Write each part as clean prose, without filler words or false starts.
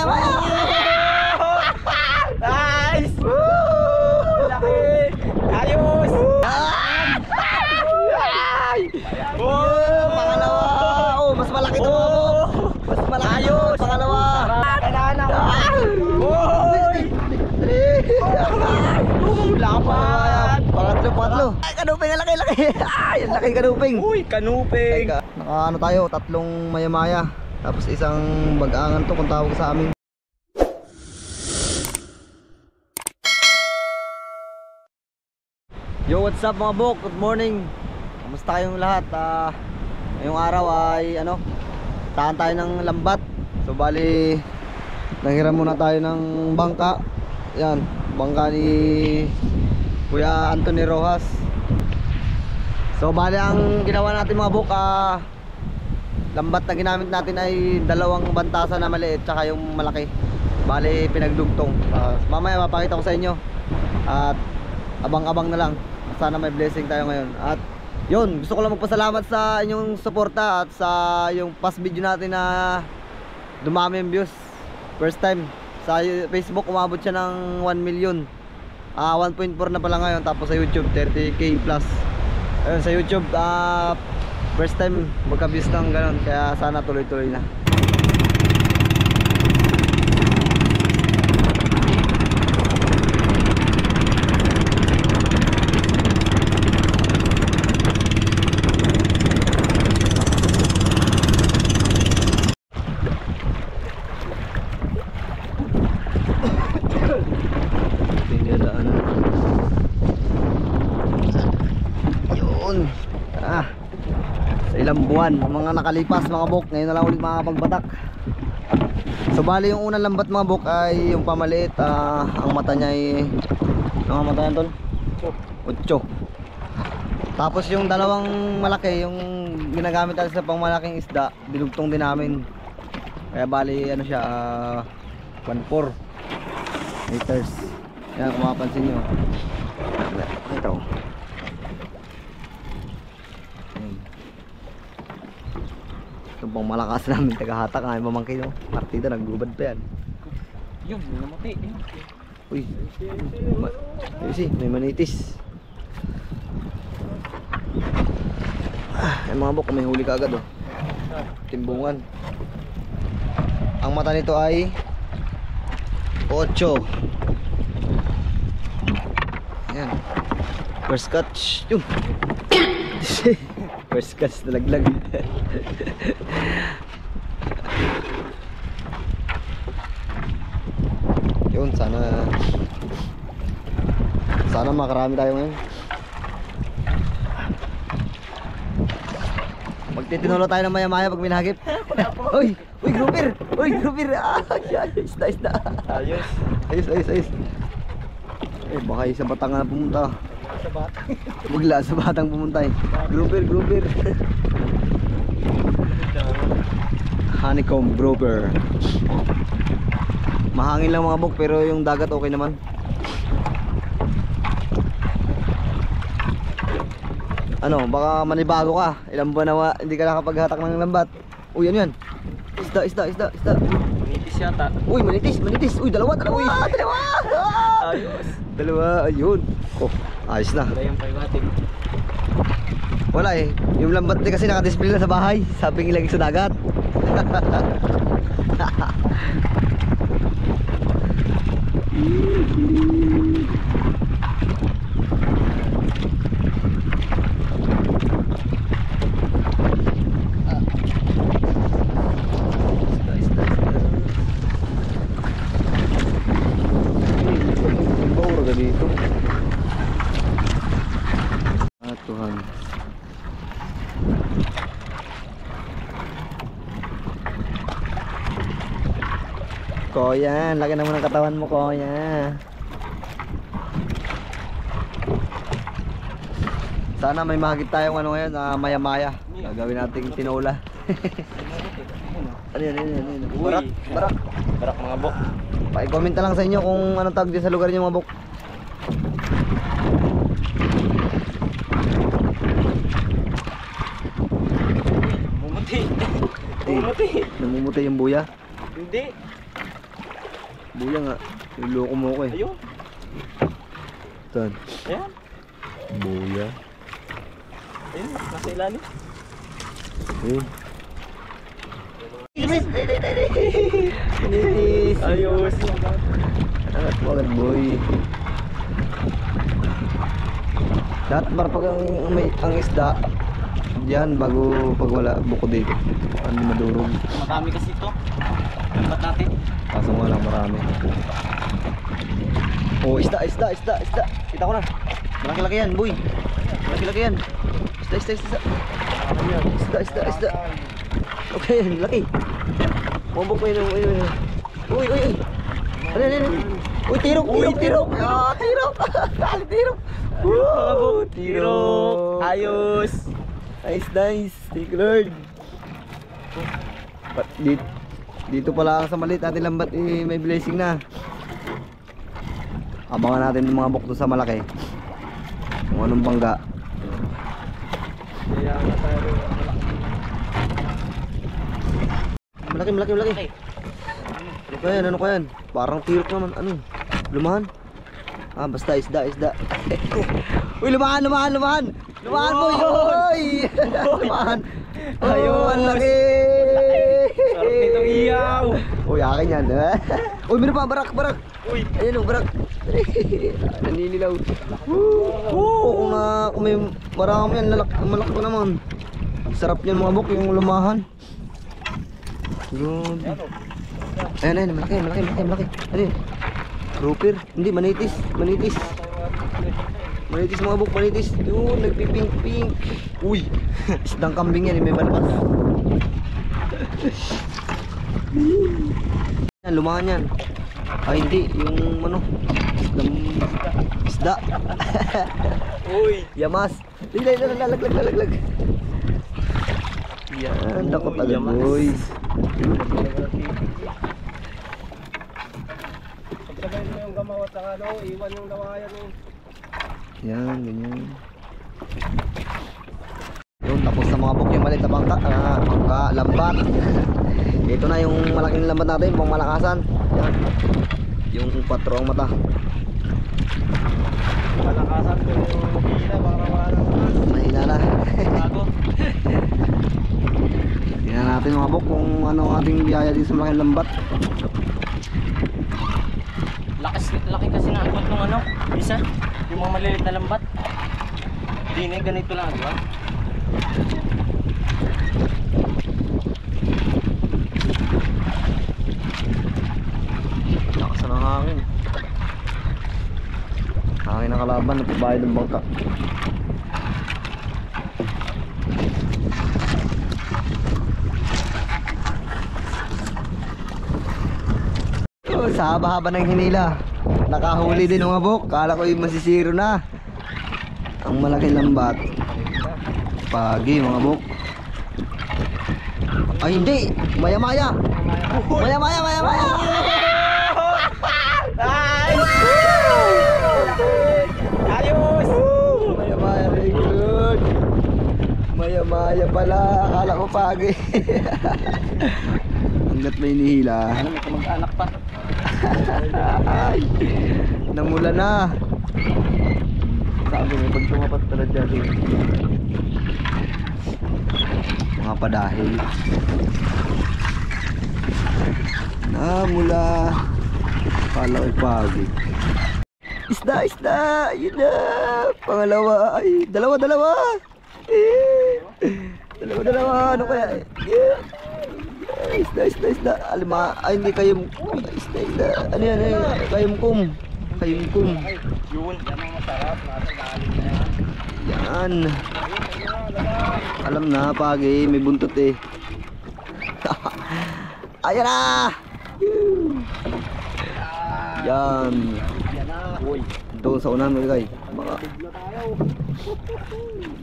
dalawa! Nice! Laki! Ayos! Pangalawa! Oh, mas malaki to mga bok! Mas malaki! Ayos! Pangalawa! Kailangan ako! Uy! Lapat! Pangatlo! Ay, kanuping! Ang laki! Ay, ang laki kanuping! Uy, kanuping! Naka tayo, tatlong maya-maya. Tapos isang bagangan to kung tawag sa amin. Yo, what's up mga bok? Good morning. Kamusta kayong lahat? Ngayong araw ay tahan tayo ng lambat. So bali nanghiram muna tayo ng bangka. Yan, bangka ni Kuya Anthony Rojas. So bali ang ginawa natin mga bok, lambat na ginamit natin ay dalawang bantasa na maliit tsaka yung malaki. Bali pinagdugtong. Mamaya mapakita ko sa inyo. At abang-abang na lang. Sana may blessing tayo ngayon. At yun, gusto ko lang magpasalamat sa inyong suporta at sa yung past video natin na dumami yung views. First time sa Facebook umabot siya ng 1 million. 1.4 na pala ngayon. Tapos sa YouTube 30k plus. Ayun, sa YouTube first time magka-views ng ganun. Kaya sana tuloy-tuloy na. Ilang buwan mga nakalipas mga bok, ngayon na lang ulit makakapagbatak. So bali yung unang lambat mga bok ay yung pamaliit. Ang mata niya ay ang mata niya tol 8. Tapos yung dalawang malaki, yung ginagamit natin sa pangmalaking isda, dinugtong din namin. Kaya bali siya 1.4 meters. Yan kung mapapansin nyo. Ito itong pang malakas namin tagahatak nga yung mamangkin no? Partida naggubad pa yan. Yun, namati. Uy, may manitis. Ay mga bok, may huli ka agad timbungan. Ang mata nito ay 8. Ayan, first catch. Yung first catch nalaglag. Yun, sana makarami tayo ngayon. Magtitinolo tayo ng maya-maya pag minahagip. Uy, grouper. Isda. Ayos. Eh, baka sa batang na pumunta. Sa batang. Bigla sa batang pumunta eh. Grouper. Honeycomb grouper. Mahangin lang mga bok, pero yung dagat okay naman. Baka manibago ka. Ilang buwan na hindi ka nakapaghatak ng lambat. Uy, ano yan? Isda. Manitis yata. Uy, manitis. Uy, dalawa. Ayos. Dalawa, ayun. Oh, ayos na. Wala yung paibating. Wala eh. Yung lambat din kasi nakadisplay na sa bahay. Sabing ilagay sa dagat. Dito. Tuhan. Kuya, laki naman ng katawan mo, kuya. Sana may mahagit tayong ngayon, maya-maya. Gagawin nating tinola. Ano yan? Barak mga bok. Pa-comment na lang sa inyo kung anong tawag din sa lugar niyo mga bok. Namumuti yung buya. Hindi. Buya nga. Niloko mo ko eh. Ayun. Saan? Ayan. Buya. Ayun, nasa ilalim. Ayun. Manitis. Ayos. Angat mo agad boy. Dapat pag ang isda diyan bago pag wala buko dito. Ano madurog. Marami kasi ito. Lambat natin. Kaso nga lang marami. Oh, isda. Kita ko na. Malaki-laki yan, boy. Malaki-laki yan. Isda. Isda. Okay, laki. Mabok ko yun. Uy. Ano. Uy, tirok. Tirok. Tirok. Wow, tirok. Ayos. Nice. Thank you, Lord. Dito pala sa maliit ating lambat may blessing na. Abangan natin yung mga bukto sa malaki. Kung anong bangga. Malaki. Ano ka yan? Parang tirok naman. Ano? Lumahan? Basta isda. Uy, lumahan boy. Lumahan. Ayun. Ang laki. Sarap nitong iyaw. Uy, akin yan. Uy, meron pa, barak. Uy. Ayun, barak. Naninilaw. Kung may marami yan, malaki pa naman. Sarap yan mga bok, yung lumahan. Good. Ayan, malaki. Ano yun? Grouper. Hindi, manitis. Manitis mga bok, manitis. Yun, nagpipink. Uy, isdang kambing yan, may balbas. Yan, lumahan yan. Ay, hindi, yung ano, isda. Uy. Yamas. Lalaglag. Yan, dakot agad boy. Pagkabay mo yung gamawat sa ano, iwan yung lawayan eh. Yan, ganyan. Yun, tapos na mga bok yung maliit na bangka, lambat. Ito na yung malaking lambat natin, pang malakasan. Yan. Yung 4 ang mata. Malakasan ko yung hila para wala Mahina na. bago. Tingnan natin mga bok kung ano ang ating biyaya dito sa malaking lambat. Laki kasi ng agot ng ano, isa, yung mga maliliit na lambat. Di na ganito lang, di ba? Lakas ng hangin. Hangin ng kalaban, napabayad ng bangka. Sa haba-haba ng hinila, nakahuli din mga bok. Kala ko yung masisiro na ang malaking lambat. Pagi mga bok. Ay hindi, maya-maya. Ayos! Maya-maya, very good. Maya-maya pala, akala ko pagi. Hanggat may nihila. Ano, may kamag-anak pa. Ay, namula na. Sabi mo, pag tumapat pala dyan mga padahil. Namula. Kala ko'y pagi. Isda, yun na. Pangalawa, ay, dalawa. Dalawa, ano kaya? Yeah. Isda. Alima, ay hindi kayumkum. Isda. Ano yan eh? Kayumkum. Kayumkum. Yun, yan ang masarap. Nasa lalim na yan. Yan. Alam na, pagi. May buntot eh. Ayan na! Yan. Yan na. Uy. Doon sa unahan mo guys. Mga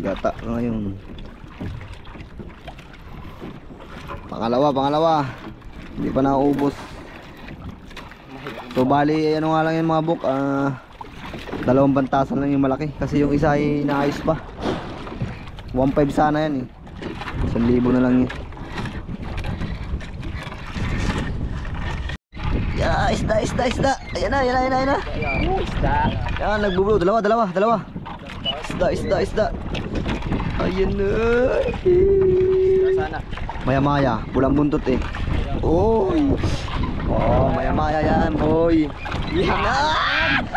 gata ngayon. Pangalawa. Hindi pa nauubos. So bali ano nga lang yung mga buk, dalawang bantasan lang yung malaki kasi yung isa ay naayos pa. 1.5 sana yan eh. 1,000 na lang yun. Yeah, isda. Ayan na. Isda. Yan, nagbublo. Dalawa. Isda. Ayan na. Sana. Maya-maya, pulang buntot eh. Oy. Oh, maya-maya yan, boy. Yan.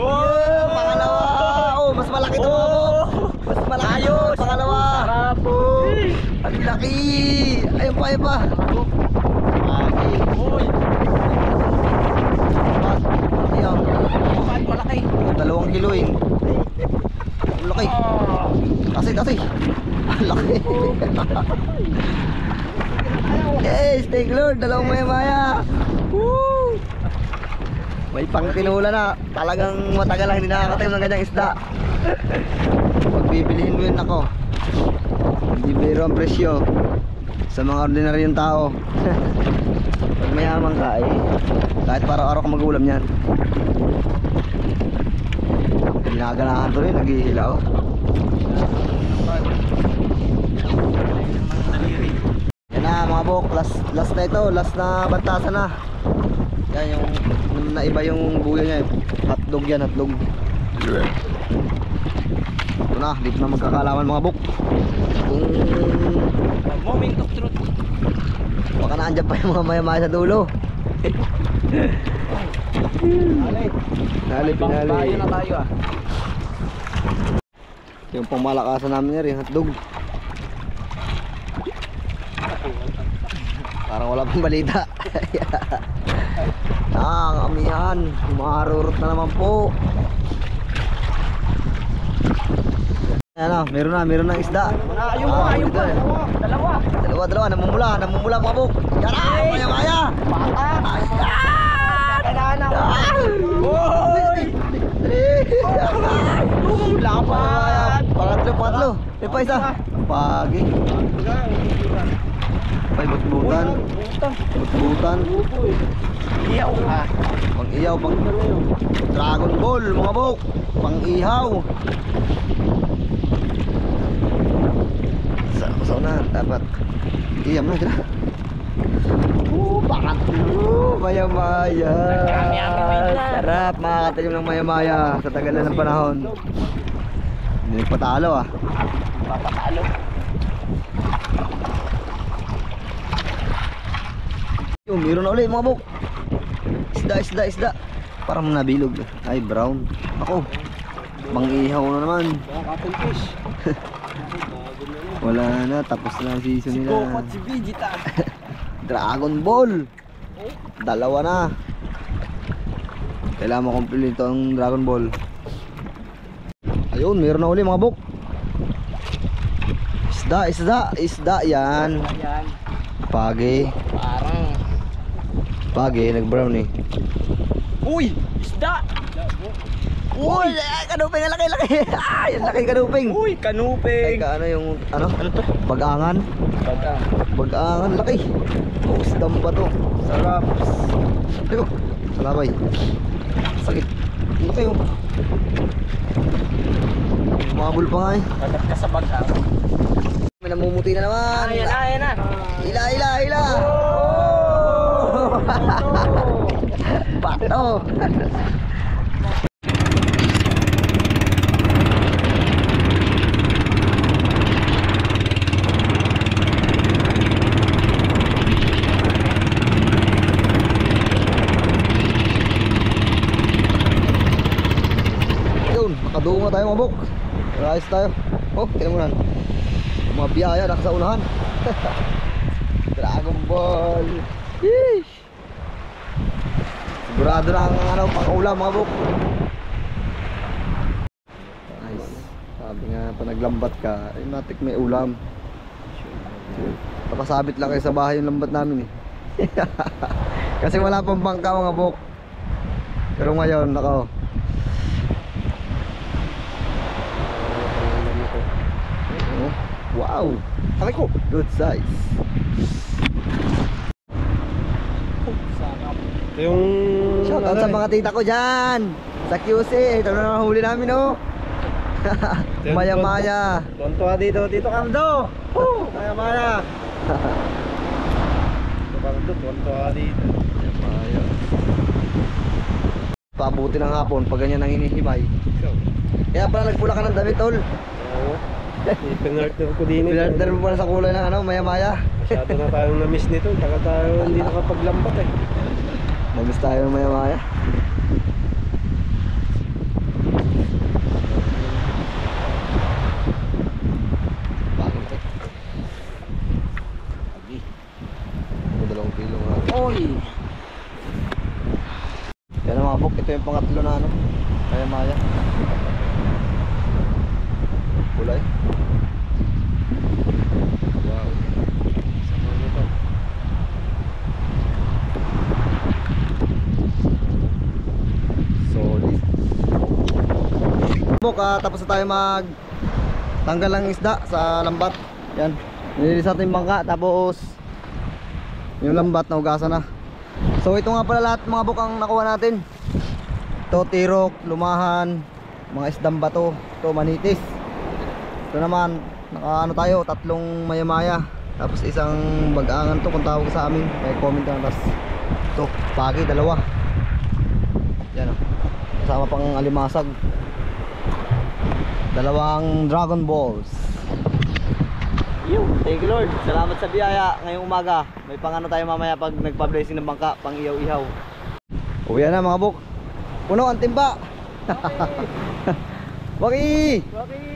Oh, pangalawa. Oh, mas malaki to. Mas malaki. Ayos, pangalawa. Sarap. Ang laki. Ayun pa. Uy. Ayan. Malaki. 2 kiloin. Ang laki. Kasi. Ang laki. Yes, thank Lord. 2 maya-maya. Woo! May pang tinula na. Talagang matagal lang hindi nakakatayo ng ganyang isda. Pagbibilihin mo yun ako. Hindi biro ang presyo sa mga ordinaryong tao. Pag mayaman ka eh, kahit para araw ka mag-ulam yan. Ginaganahan to rin, naghihilaw. Yan na mga bok, last na ito, last na bantasan na. Yan yung naiba yung buya niya eh. Hotdog yan, hotdog. Ito na, dito na magkakalaman mga bok. Kung Moment of truth. baka naandyan pa yung mga maya-maya sa dulo. Pinali. Bayo na tayo ah. Yung pamalakasan namin yan, yung hotdog. Parang wala pang balita. Ang amihan, marurot na naman po. Ayan na, meron na isda. Ayun pa. Dalawa, namumula mga buk. Yan na, maya-maya. Kailangan ako. Uy! Lapat! Pangatlo. May pa isa. Pagi. May butbutan. Iyaw ha. Pang ihaw, pang Dragon Ball mga buk. Pang ihaw. Sa na, dapat iyam na sila. Pangatlo, maya-maya. Sarap, makakatalim ng maya-maya sa tagal na ng panahon. Hindi nagpatalo ah. Papatalo. Yung meron na ulit mga buk. Isda. Parang nabilog. Ay, brown. Ako, mang-ihaw na naman. Catfish. Wala na, tapos na ang season nila. Coco at si Vegeta. Dragon Ball. 2 na. Kailangan makomplete ang Dragon Ball. Ayun, meron na uli mga buk. Isda yan. Ayan. Pagi, nag-brown eh. Uy! Isda! Uy, kanuping, ang laki. Ay, ang laki kanuping. Uy! Ay, Kanuping! ano yung, ano to? Bagangan. Bagang. Bagangan, laki. Oh, isdam ba to? Sarap. Teko, salabay. Sakit. Ang laki oh. Umabol pa nga eh. Kagat ka sa bagang. May namumuti na naman. Ayan na! Hila. Bato. Yun, makadungo tayo mga buk. Ayos tayo. Oh, tignan mo na. Mga biyaya nasa unahan. Dragon Ball. Yeesh. Sigurado na ang ano, pang-ulam mga buk. Nice. Sabi nga pa naglambat ka, ay matik may ulam. Tapasabit lang kayo sa bahay yung lambat namin eh. Kasi wala pang bangka mga buk. Pero ngayon, nako. Wow! Aray ko! Good size! Yung... Shoutout sa mga tita ko dyan! Sa QC! Ito na huli namin oh! Maya-maya! Tonto ka dito, Cardo! Maya-maya! Pardo, tuwan-tuwa dito. Ayun. Paabuti ng hapon pag ganyan ang hinihimay. Kaya pala nagpula ka ng damit, tol. Oo. Ipinarter ko din ito. Pinarter mo pala sa kulay ng ano, maya-maya. Masyado na tayong na-miss nito. Tagal tayo hindi nakapaglambat eh. Nag-miss tayo ng maya-maya. Bakit ito? Agi. 2 kilo nga. Oy! Yan ang mga buk, ito yung pangatlo na ano, maya-maya. Kulay. Wow. Sama mo to. Solid. Buk, tapos na tayo mag tanggal ng isda sa lambat. Yan. Nililis natin yung bangka, tapos yung lambat na ugasan na. So ito nga pala lahat mga buk ang nakuha natin. Ito tirok, lumahan, mga isdang bato, ito manitis. Ito naman, naka ano tayo, 3 maya-maya. Tapos isang bagangan to kung tawag sa amin. May comment lang. Tapos ito, pagi, 2. Yan o. Kasama pang alimasag. 2 Dragon Balls. Thank you Lord. Salamat sa biyaya ngayong umaga. May pang ano tayo mamaya pag nagpa-blessing ng bangka, pang ihaw-ihaw. Uwi na mga buk. Puno ang timba. Waki! Waki!